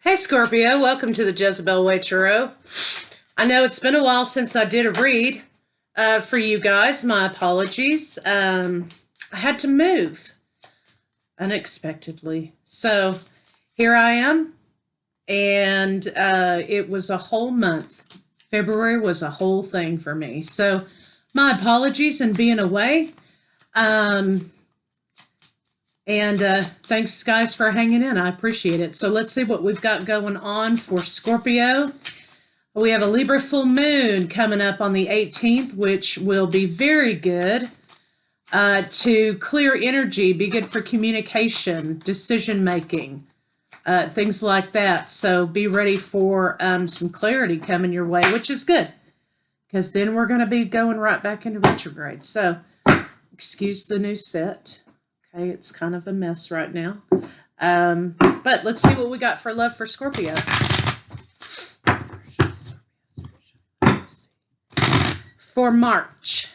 Hey Scorpio, welcome to the Jezebel Way Tarot. I know it's been a while since I did a read for you guys. My apologies. I had to move unexpectedly. So here I am, and it was a whole month. February was a whole thing for me. So my apologies in being away. And thanks, guys, for hanging in. I appreciate it. So let's see what we've got going on for Scorpio. We have a Libra full moon coming up on the 18th, which will be very good to clear energy, be good for communication, decision-making, things like that. So be ready for some clarity coming your way, which is good, because then we're going to be going right back into retrograde. So excuse the new set. Okay, it's kind of a mess right now. But let's see what we got for love for Scorpio. For March.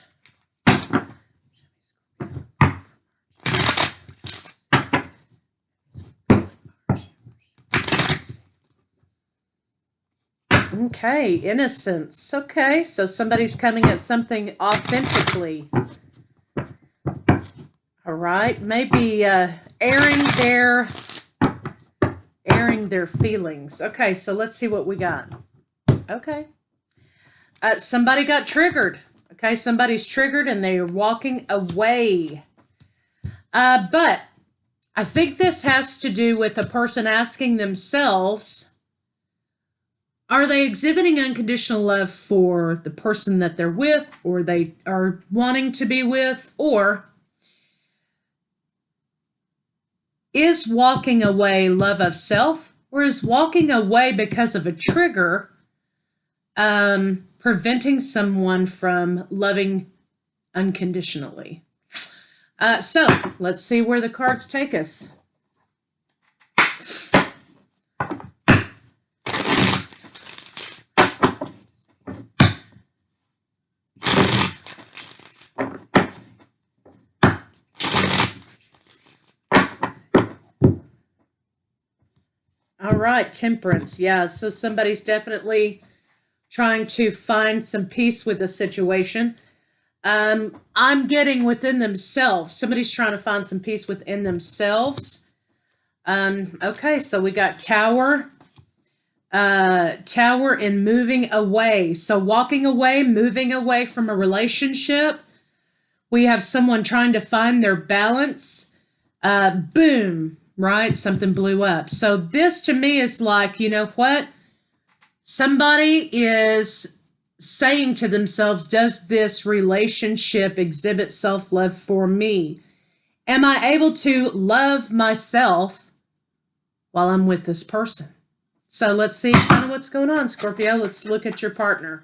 Okay, innocence. Okay, so somebody's coming at something authentically. All right, maybe airing their feelings. Okay, so let's see what we got. Okay. Somebody got triggered. Okay, somebody's triggered and they are walking away. But I think this has to do with a person asking themselves, are they exhibiting unconditional love for the person that they're with, or they are wanting to be with, or is walking away love of self, or is walking away because of a trigger preventing someone from loving unconditionally? So let's see where the cards take us. All right, temperance. Yeah, so somebody's definitely trying to find some peace with the situation. I'm getting within themselves. Somebody's trying to find some peace within themselves. Okay, so we got tower. Tower and moving away. So walking away, moving away from a relationship. We have someone trying to find their balance. Boom. Right? Something blew up. So this to me is like, you know what? Somebody is saying to themselves, does this relationship exhibit self-love for me? Am I able to love myself while I'm with this person? So let's see kind of what's going on, Scorpio. Let's look at your partner.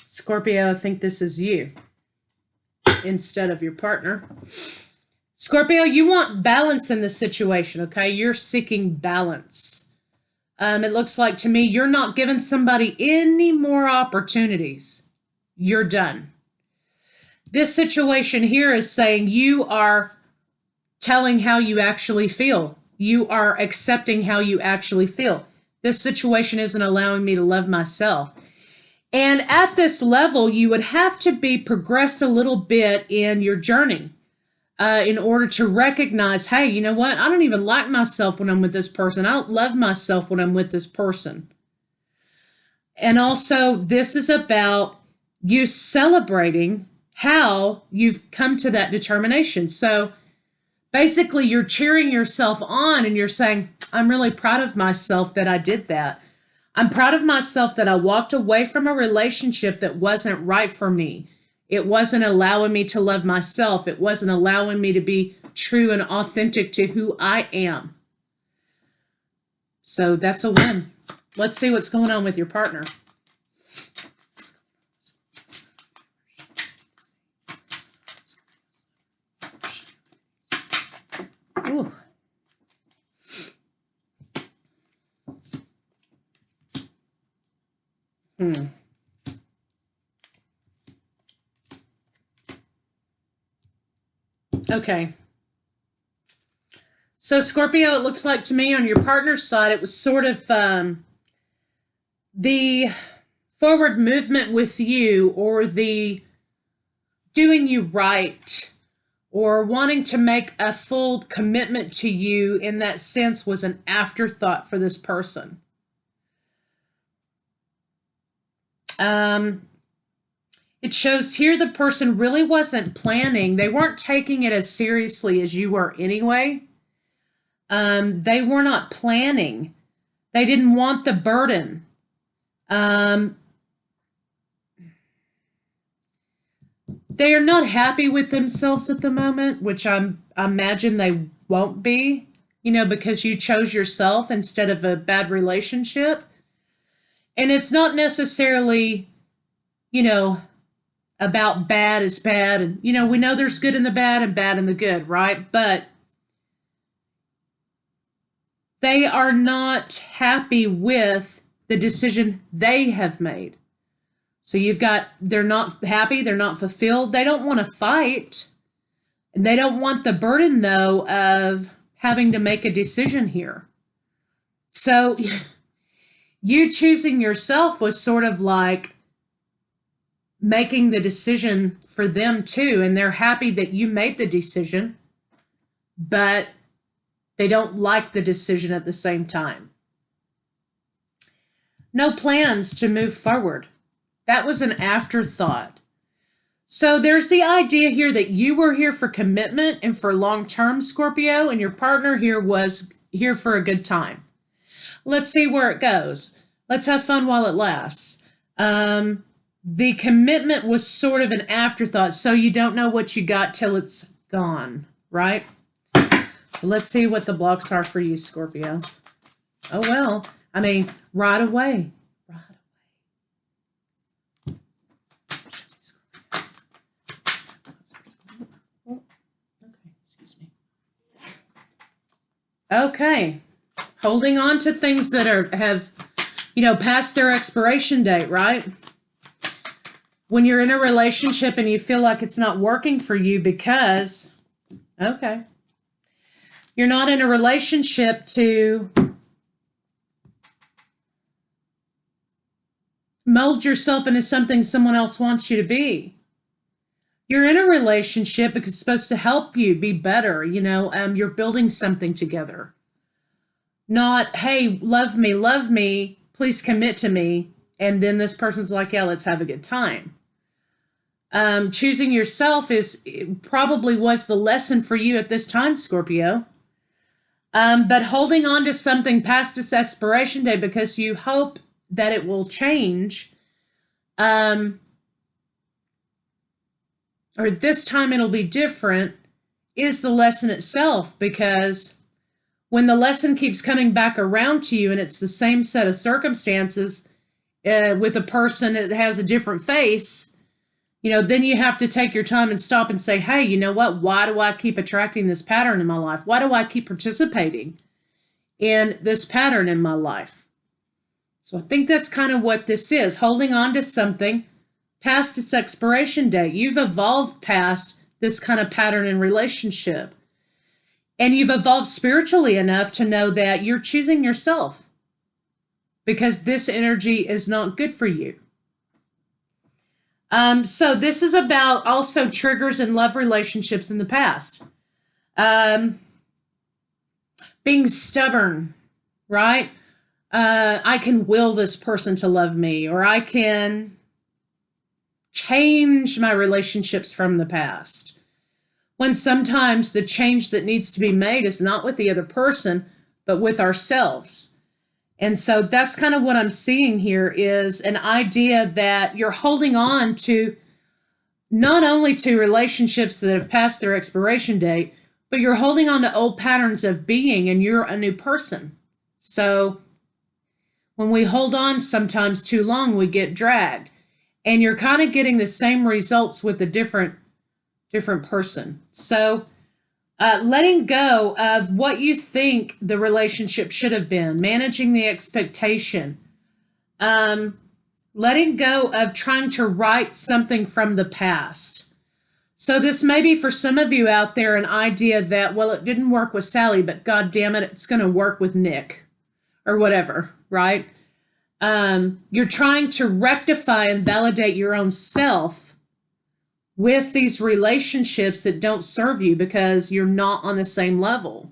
Scorpio, I think this is you instead of your partner. Scorpio, you want balance in the situation, okay? You're seeking balance. It looks like to me you're not giving somebody any more opportunities. You're done. This situation here is saying you are telling how you actually feel. You are accepting how you actually feel. This situation isn't allowing me to love myself. And at this level, you would have to be progressed a little bit in your journey in order to recognize, hey, you know what? I don't even like myself when I'm with this person. I don't love myself when I'm with this person. And also, this is about you celebrating how you've come to that determination. So basically, you're cheering yourself on and you're saying, I'm really proud of myself that I did that. I'm proud of myself that I walked away from a relationship that wasn't right for me. It wasn't allowing me to love myself. It wasn't allowing me to be true and authentic to who I am. So that's a win. Let's see what's going on with your partner. Ooh. Okay. So Scorpio, it looks like to me on your partner's side, it was sort of the forward movement with you, or the doing you right, or wanting to make a full commitment to you in that sense was an afterthought for this person. It shows here the person really wasn't planning. They weren't taking it as seriously as you were anyway. They were not planning. They didn't want the burden. They are not happy with themselves at the moment, which I imagine they won't be, because you chose yourself instead of a bad relationship. And it's not necessarily, about bad is bad. And, we know there's good in the bad and bad in the good, right? But they are not happy with the decision they have made. So they're not happy, they're not fulfilled, they don't want to fight. And they don't want the burden, though, of having to make a decision here. So you choosing yourself was sort of like making the decision for them too. And they're happy that you made the decision, but they don't like the decision at the same time. No plans to move forward. That was an afterthought. So there's the idea here that you were here for commitment and for long-term, Scorpio, and your partner here was here for a good time. Let's see where it goes. Let's have fun while it lasts. The commitment was sort of an afterthought, so you don't know what you got till it's gone, right? So let's see what the blocks are for you, Scorpio. Oh, well, right away. Okay, holding on to things that have passed their expiration date, right? When you're in a relationship and you feel like it's not working for you because, you're not in a relationship to mold yourself into something someone else wants you to be. You're in a relationship because it's supposed to help you be better. You're building something together. Not, hey, love me, please commit to me. And then this person's like, yeah, let's have a good time. Choosing yourself probably was the lesson for you at this time, Scorpio. But holding on to something past its expiration date because you hope that it will change, or this time it'll be different, is the lesson itself. Because when the lesson keeps coming back around to you and it's the same set of circumstances with a person that has a different face, then you have to take your time and stop and say, hey, you know what? Why do I keep attracting this pattern in my life? Why do I keep participating in this pattern in my life? So I think that's kind of what this is, holding on to something past its expiration date. You've evolved past this kind of pattern in relationship. And you've evolved spiritually enough to know that you're choosing yourself because this energy is not good for you. So this is about also triggers in love relationships in the past. Being stubborn, right? I can will this person to love me, or I can change my relationships from the past. When sometimes the change that needs to be made is not with the other person, but with ourselves. And so that's kind of what I'm seeing here, is an idea that you're holding on to not only to relationships that have passed their expiration date, but you're holding on to old patterns of being, and you're a new person. So when we hold on sometimes too long, we get dragged. And you're kind of getting the same results with a different person. So letting go of what you think the relationship should have been, managing the expectation, letting go of trying to right something from the past. So this may be for some of you out there an idea that, well, it didn't work with Sally, but God damn it, it's going to work with Nick or whatever, right? You're trying to rectify and validate your own self with these relationships that don't serve you because you're not on the same level.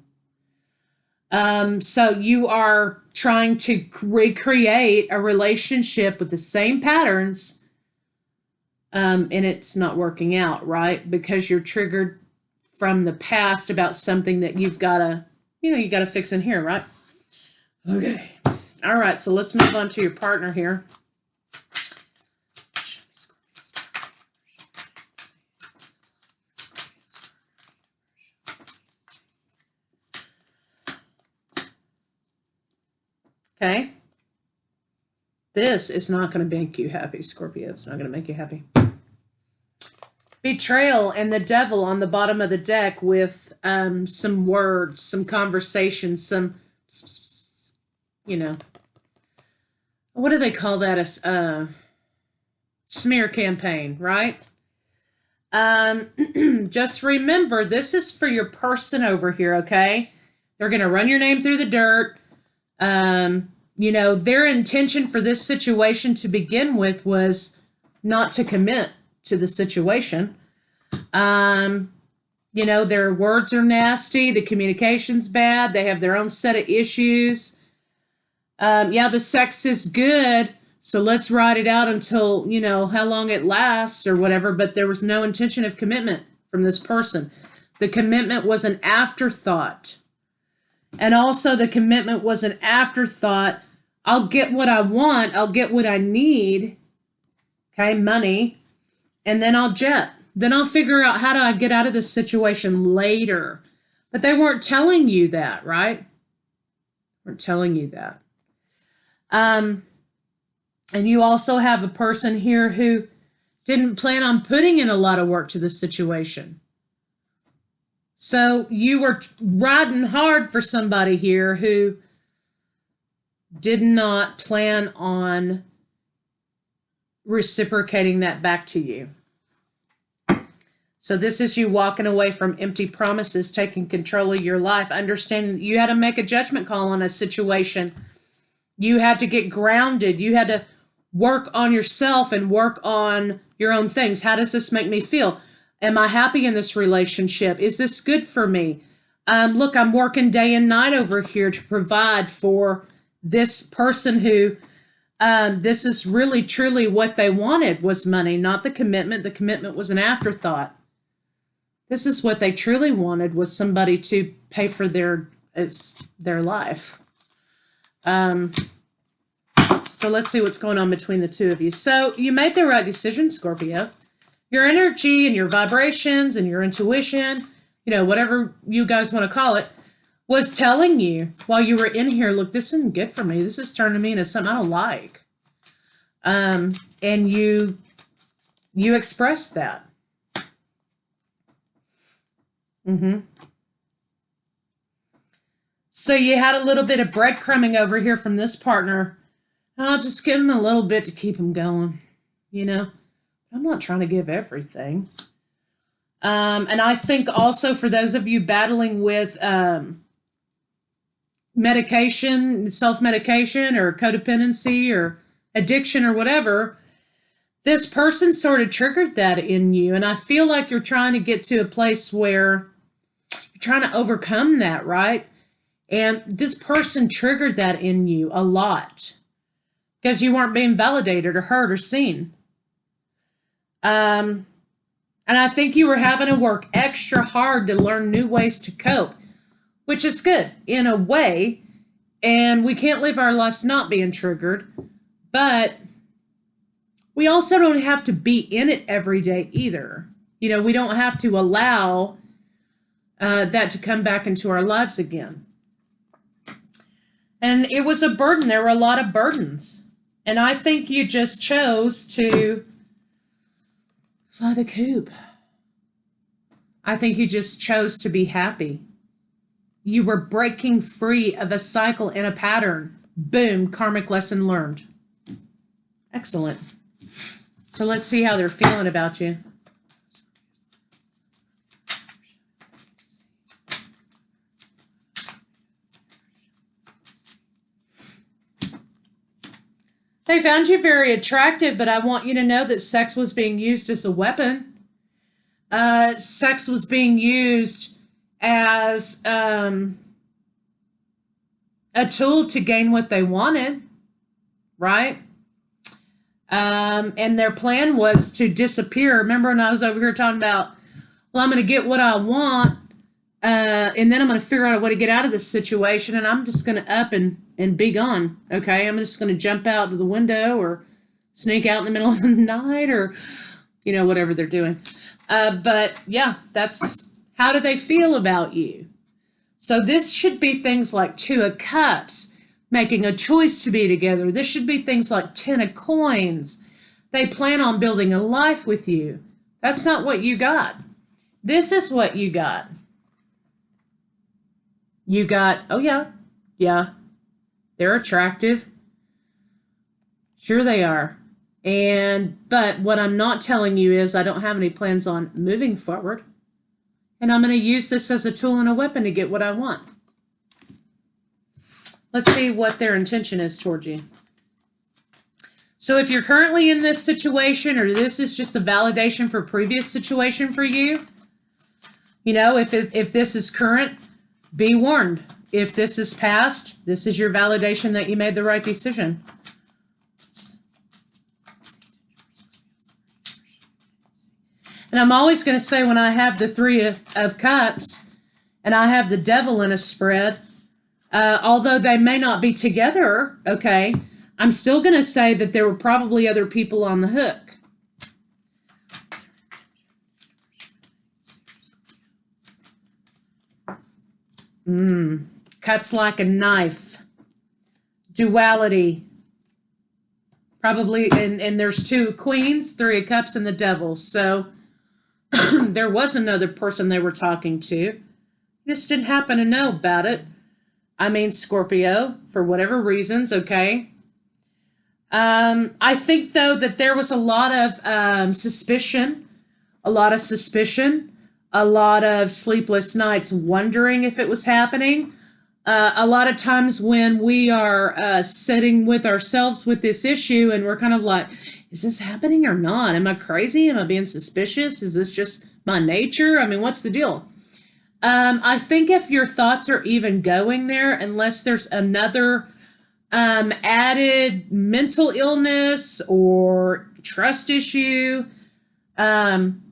So you are trying to recreate a relationship with the same patterns, and it's not working out, right? Because you're triggered from the past about something that you've got to, you got to fix in here, right? Okay. All right, so let's move on to your partner here. Okay. This is not going to make you happy, Scorpio. It's not going to make you happy. Betrayal and the devil on the bottom of the deck with some words, some conversations, some, what do they call that? A smear campaign, right? Just remember, this is for your person over here, okay? They're going to run your name through the dirt. Their intention for this situation to begin with was not to commit to the situation. Their words are nasty. The communication's bad. They have their own set of issues. The sex is good. So let's ride it out until, how long it lasts or whatever. But there was no intention of commitment from this person. The commitment was an afterthought. And also the commitment was an afterthought. I'll get what I want. I'll get what I need. Okay, money. And then I'll jet. Then I'll figure out how do I get out of this situation later. But they weren't telling you that, right? They weren't telling you that. And you also have a person here who didn't plan on putting in a lot of work to this situation. So you were riding hard for somebody here who did not plan on reciprocating that back to you. So this is you walking away from empty promises, taking control of your life, understanding that you had to make a judgment call on a situation. You had to get grounded. You had to work on yourself and work on your own things. How does this make me feel? Am I happy in this relationship? Is this good for me? Look, I'm working day and night over here to provide for this person who this is really, truly what they wanted was money, not the commitment. The commitment was an afterthought. This is what they truly wanted was somebody to pay for their life. So let's see what's going on between the two of you. So you made the right decision, Scorpio. Your energy and your vibrations and your intuition, whatever you guys want to call it, was telling you while you were in here, look, this isn't good for me. This is turning me into something I don't like. And you expressed that. So you had a little bit of breadcrumbing over here from this partner. I'll just give him a little bit to keep him going, I'm not trying to give everything. And I think also for those of you battling with medication, self-medication or codependency or addiction or whatever, this person sort of triggered that in you. And I feel like you're trying to get to a place where you're trying to overcome that, right? And this person triggered that in you a lot because you weren't being validated or heard or seen. And I think you were having to work extra hard to learn new ways to cope, which is good in a way. And we can't live our lives not being triggered, but we also don't have to be in it every day either. We don't have to allow that to come back into our lives again. And it was a burden. There were a lot of burdens. And I think you just chose to fly the coop. I think you just chose to be happy. You were breaking free of a cycle and a pattern. Boom, karmic lesson learned. Excellent. So let's see how they're feeling about you. They found you very attractive, but I want you to know that sex was being used as a weapon. Sex was being used as a tool to gain what they wanted, right? And their plan was to disappear. Remember when I was over here talking about, well, I'm going to get what I want, and then I'm going to figure out a way to get out of this situation, and I'm just going to up and be gone, okay? I'm just going to jump out of the window or sneak out in the middle of the night or, you know, whatever they're doing. But, yeah, that's how do they feel about you? So this should be things like 2 of Cups, making a choice to be together. This should be things like 10 of Coins. They plan on building a life with you. That's not what you got. This is what you got. You got, oh yeah, they're attractive. Sure they are. But what I'm not telling you is I don't have any plans on moving forward. And I'm going to use this as a tool and a weapon to get what I want. Let's see what their intention is towards you. So if you're currently in this situation, or this is just a validation for a previous situation for you, you know, if this is current, be warned. If this is past, this is your validation that you made the right decision. And I'm always going to say when I have the 3 of Cups and I have the Devil in a spread, although they may not be together, okay, I'm still going to say that there were probably other people on the hook. Cuts like a knife. Duality. Probably, and there's 2 Queens, 3 of Cups, and the Devil. So there was another person they were talking to. Just didn't happen to know about it. I mean, Scorpio, for whatever reasons, okay. I think, though, that there was a lot of suspicion, a lot of sleepless nights wondering if it was happening. A lot of times when we are sitting with ourselves with this issue and we're kind of like, is this happening or not? Am I crazy? Am I being suspicious? Is this just my nature? I mean, what's the deal? I think if your thoughts are even going there, unless there's another added mental illness or trust issue, then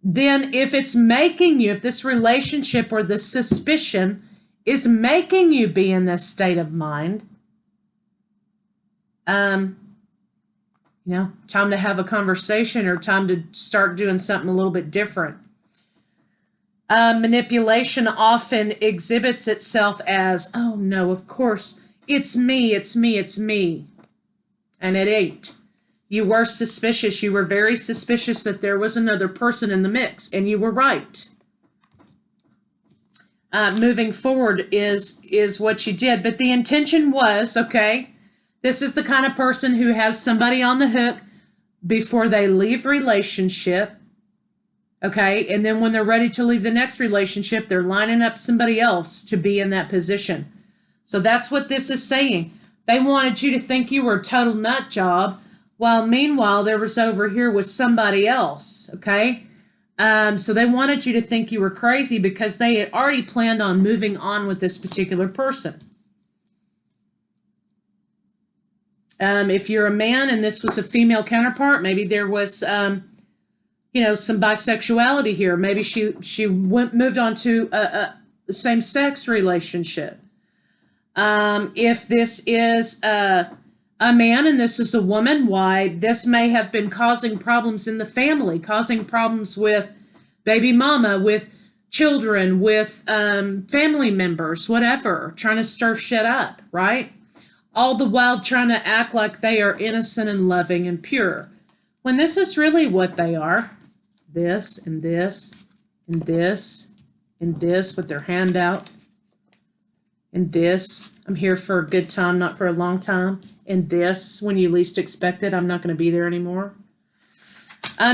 if it's making you, if this relationship or this suspicion is making you be in this state of mind, you know, time to have a conversation or time to start doing something a little bit different. Manipulation often exhibits itself as, oh no, of course, it's me. And it ain't. You were suspicious. You were very suspicious that there was another person in the mix, and you were right. Moving forward is what you did. But the intention was, okay, this is the kind of person who has somebody on the hook before they leave relationship, okay? And then when they're ready to leave the next relationship, they're lining up somebody else to be in that position. So that's what this is saying. They wanted you to think you were a total nut job, while meanwhile there was over here with somebody else, okay? So they wanted you to think you were crazy because they had already planned on moving on with this particular person. If you're a man and this was a female counterpart, maybe there was, you know, some bisexuality here. Maybe she moved on to a same-sex relationship. If this is a man and this is a woman, why, this may have been causing problems in the family, causing problems with baby mama, with children, with family members, whatever, trying to stir shit up, right? All the while trying to act like they are innocent and loving and pure, when this is really what they are. This and this and this and this with their hand out, and this I'm here for a good time, not for a long time. And this, when you least expect it, I'm not going to be there anymore.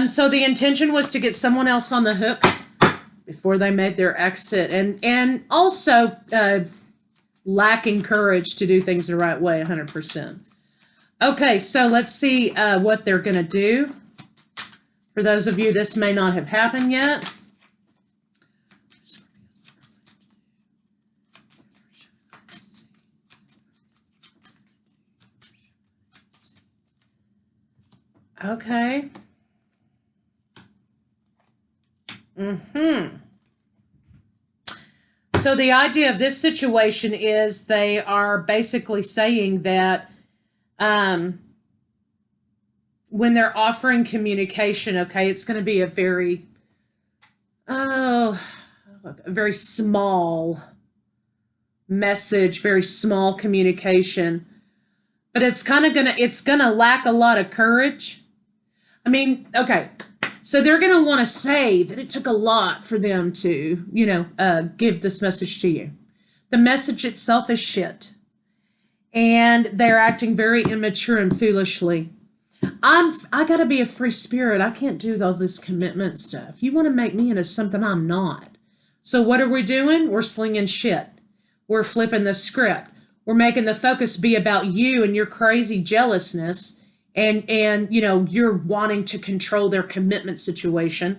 So the intention was to get someone else on the hook before they made their exit, and also lacking courage to do things the right way 100%. Okay, so let's see what they're going to do. For those of you, this may not have happened yet. Okay. So the idea of this situation is they are basically saying that when they're offering communication, okay, it's going to be a very, very small message, very small communication, but it's gonna lack a lot of courage. I mean, okay, so they're going to want to say that it took a lot for them to, give this message to you. The message itself is shit. And they're acting very immature and foolishly. I got to be a free spirit. I can't do all this commitment stuff. You want to make me into something I'm not. So what are we doing? We're slinging shit. We're flipping the script. We're making the focus be about you and your crazy jealousness. And you're wanting to control their commitment situation,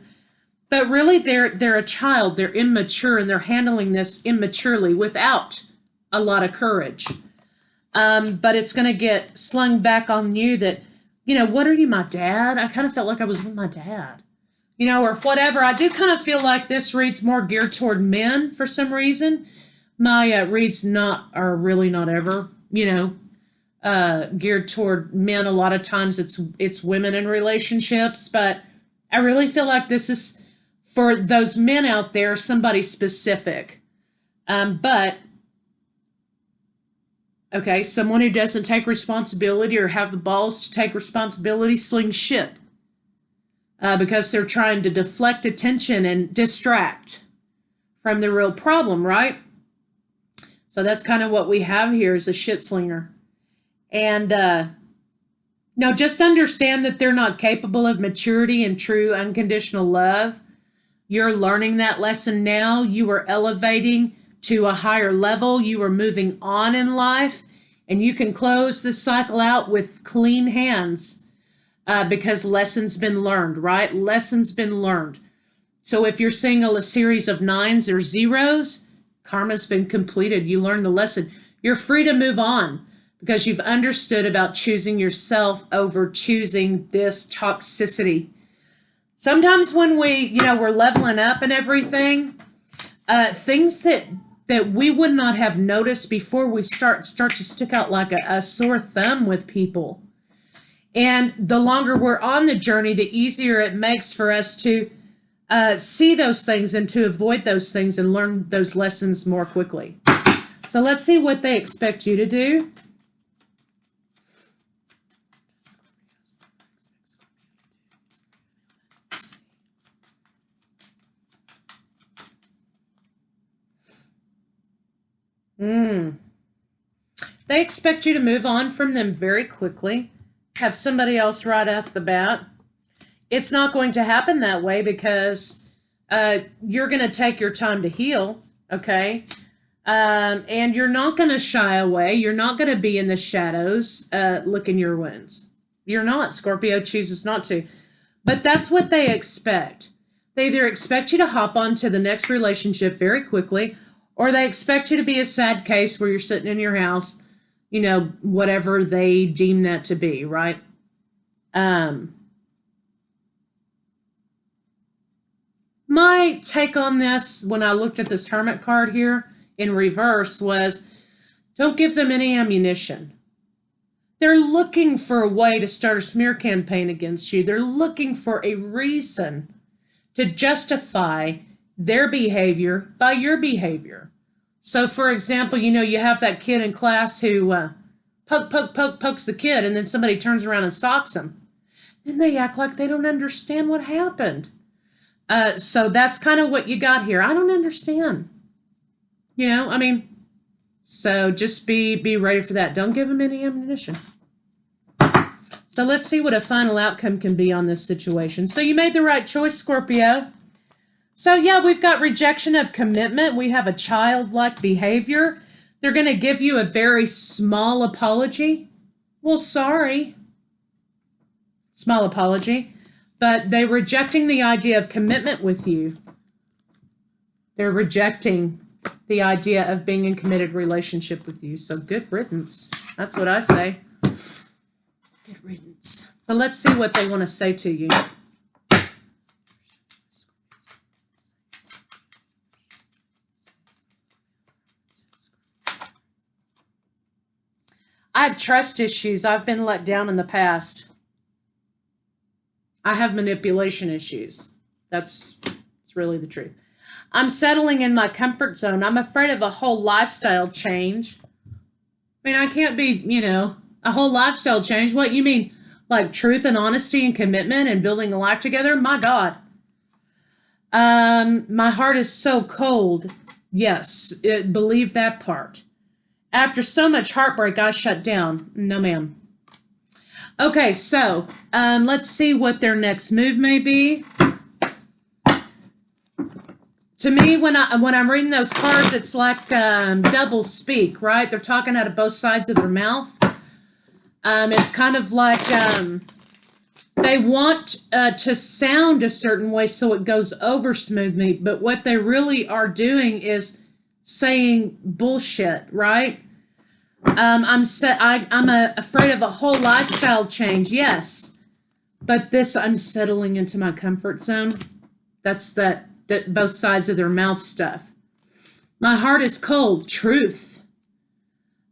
but really they're a child, they're immature, and they're handling this immaturely without a lot of courage. But it's going to get slung back on you that, what are you, my dad? I kind of felt like I was with my dad, or whatever. I do kind of feel like this read's more geared toward men for some reason. My reads are really not ever, geared toward men. A lot of times it's women in relationships, but I really feel like this is for those men out there, somebody specific. But okay, someone who doesn't take responsibility or have the balls to take responsibility slings shit because they're trying to deflect attention and distract from the real problem, right? So that's kind of what we have here is a shit slinger. And no, just understand that they're not capable of maturity and true unconditional love. You're learning that lesson now. You are elevating to a higher level. You are moving on in life. And you can close this cycle out with clean hands because lessons been learned, right? Lessons been learned. So if you're seeing a series of 9s or 0s, karma's been completed. You learned the lesson. You're free to move on. Because you've understood about choosing yourself over choosing this toxicity. Sometimes when we're leveling up and everything, things that we would not have noticed before we start to stick out like a sore thumb with people. And the longer we're on the journey, the easier it makes for us to see those things and to avoid those things and learn those lessons more quickly. So let's see what they expect you to do. They expect you to move on from them very quickly, have somebody else right off the bat. It's not going to happen that way because you're going to take your time to heal, okay? And you're not going to shy away. You're not going to be in the shadows licking your wounds. You're not. Scorpio chooses not to. But that's what they expect. They either expect you to hop onto the next relationship very quickly, or they expect you to be a sad case where you're sitting in your house, whatever they deem that to be, right? My take on this when I looked at this Hermit card here in reverse was, don't give them any ammunition. They're looking for a way to start a smear campaign against you. They're looking for a reason to justify their behavior by your behavior. So, for example, you have that kid in class who pokes the kid, and then somebody turns around and socks him. Then they act like they don't understand what happened. So that's kind of what you got here. I don't understand. So just be ready for that. Don't give them any ammunition. So let's see what a final outcome can be on this situation. So you made the right choice, Scorpio. So yeah, we've got rejection of commitment. We have a childlike behavior. They're going to give you a very small apology. Well, sorry. Small apology. But they're rejecting the idea of commitment with you. They're rejecting the idea of being in committed relationship with you. So good riddance. That's what I say. Good riddance. But let's see what they want to say to you. I have trust issues. I've been let down in the past. I have manipulation issues. That's really the truth. I'm settling in my comfort zone. I'm afraid of a whole lifestyle change. I mean, I can't be, you know, a whole lifestyle change. What, you mean like truth and honesty and commitment and building a life together? My God. My heart is so cold. Yes, believe that part. After so much heartbreak, I shut down. No, ma'am. Okay, so let's see what their next move may be. To me, when I'm reading those cards, it's like double speak, right? They're talking out of both sides of their mouth. It's kind of like they want to sound a certain way so it goes over smoothly, but what they really are doing is saying bullshit, right? I'm afraid of a whole lifestyle change, yes, but this, I'm settling into my comfort zone. That's that both sides of their mouth stuff. My heart is cold, truth.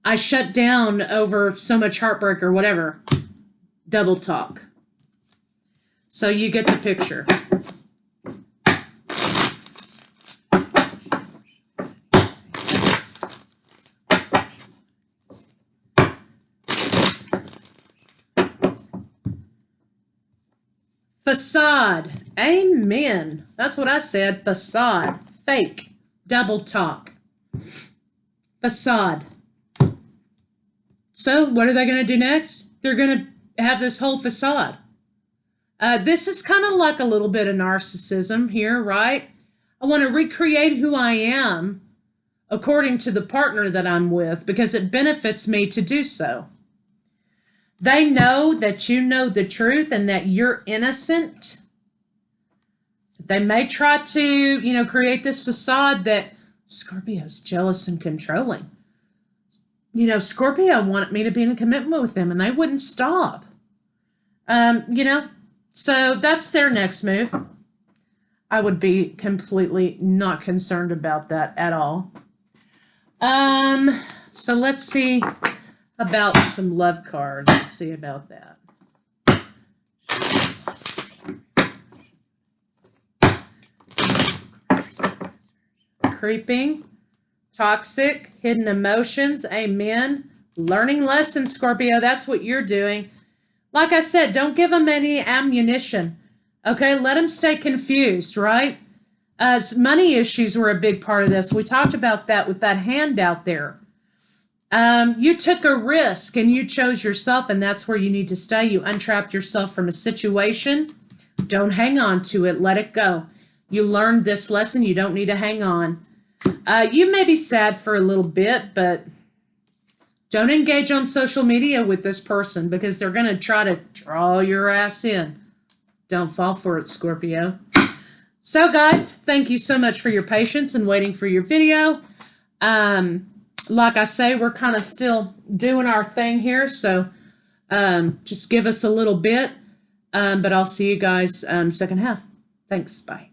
I shut down over so much heartbreak or whatever. Double talk. So you get the picture. Facade. Amen. That's what I said. Facade. Fake. Double talk. Facade. So what are they going to do next? They're going to have this whole facade. This is kind of like a little bit of narcissism here, right? I want to recreate who I am according to the partner that I'm with because it benefits me to do so. They know that you know the truth and that you're innocent. They may try to, you know, create this facade that Scorpio's jealous and controlling. You know, Scorpio wanted me to be in a commitment with them and they wouldn't stop. You know, so that's their next move. I would be completely not concerned about that at all. So let's see about some love cards. Let's see about that. Creeping, toxic, hidden emotions. Amen. Learning lessons, Scorpio. That's what you're doing. Like I said, don't give them any ammunition. Okay, let them stay confused, right? Money issues were a big part of this. We talked about that with that hand out there. You took a risk and you chose yourself, and that's where you need to stay. You untrapped yourself from a situation. Don't hang on to it. Let it go. You learned this lesson. You don't need to hang on. You may be sad for a little bit, but don't engage on social media with this person because they're going to try to draw your ass in. Don't fall for it, Scorpio. So, guys, thank you so much for your patience and waiting for your video. Like I say, we're kind of still doing our thing here, so just give us a little bit. But I'll see you guys second half. Thanks. Bye.